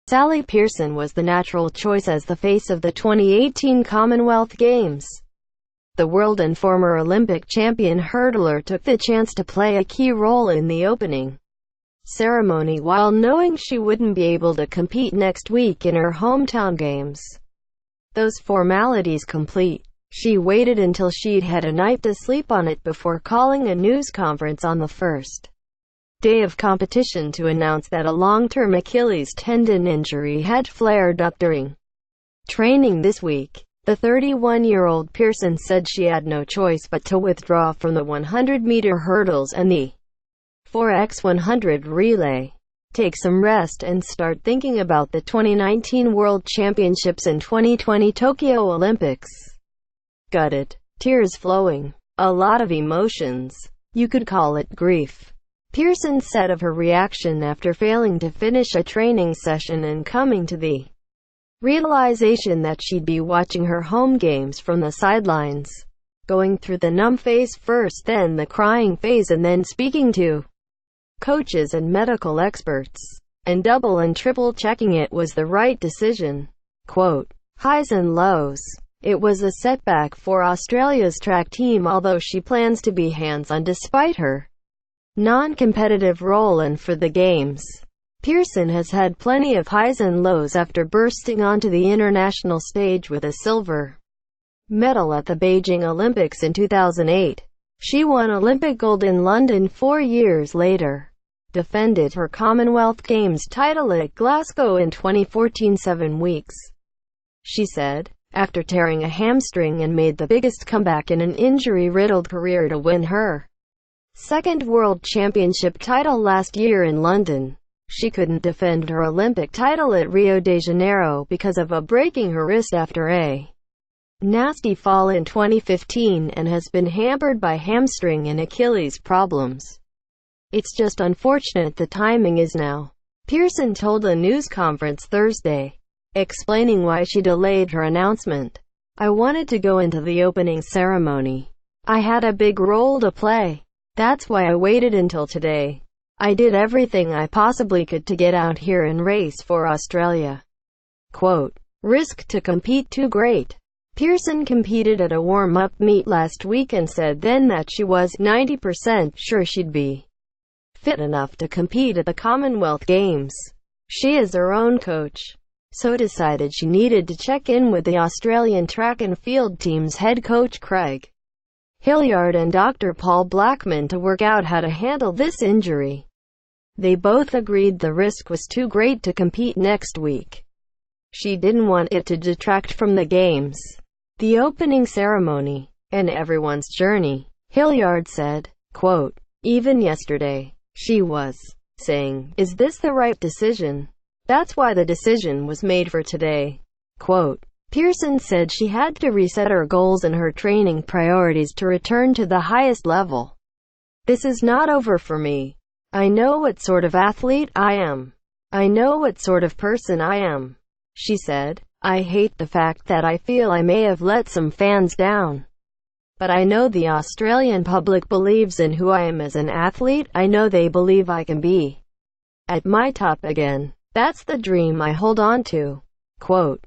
Sally Pearson was the natural choice as the face of the 2018 Commonwealth Games. The world and former Olympic champion hurdler took the chance to play a key role in the opening ceremony while knowing she wouldn't be able to compete next week in her hometown games. Those formalities complete, she waited until she'd had a night to sleep on it before calling a news conference on the first day of competition to announce that a long-term Achilles tendon injury had flared up during training this week. The 31-year-old Pearson said she had no choice but to withdraw from the 100-meter hurdles and the 4x100 relay, take some rest and start thinking about the 2019 World Championships and 2020 Tokyo Olympics. Gutted, tears flowing, a lot of emotions. You could call it grief, Pearson said of her reaction after failing to finish a training session and coming to the realization that she'd be watching her home games from the sidelines, going through the numb phase first, then the crying phase, and then speaking to coaches and medical experts, and double and triple checking it was the right decision. Quote, highs and lows. It was a setback for Australia's track team, although she plans to be hands-on despite her non-competitive role, and for the Games, Pearson has had plenty of highs and lows after bursting onto the international stage with a silver medal at the Beijing Olympics in 2008. She won Olympic gold in London 4 years later, defended her Commonwealth Games title at Glasgow in 2014, 7 weeks, she said, after tearing a hamstring, and made the biggest comeback in an injury-riddled career to win her second World Championship title last year in London. She couldn't defend her Olympic title at Rio de Janeiro because of breaking her wrist after a nasty fall in 2015 and has been hampered by hamstring and Achilles problems. It's just unfortunate the timing is now, Pearson told a news conference Thursday, explaining why she delayed her announcement. I wanted to go into the opening ceremony. I had a big role to play. That's why I waited until today. I did everything I possibly could to get out here and race for Australia. Quote, risk to compete too great. Pearson competed at a warm-up meet last week and said then that she was 90% sure she'd be fit enough to compete at the Commonwealth Games. She is her own coach, so decided she needed to check in with the Australian track and field team's head coach Craig Hilliard and Dr. Paul Blackman to work out how to handle this injury. They both agreed the risk was too great to compete next week. She didn't want it to detract from the Games, the opening ceremony, and everyone's journey. Hilliard said, quote, even yesterday, she was saying, is this the right decision? That's why the decision was made for today. Quote, Pearson said she had to reset her goals and her training priorities to return to the highest level. This is not over for me. I know what sort of athlete I am. I know what sort of person I am, she said. I hate the fact that I feel I may have let some fans down. But I know the Australian public believes in who I am as an athlete. I know they believe I can be at my top again. That's the dream I hold on to. Quote,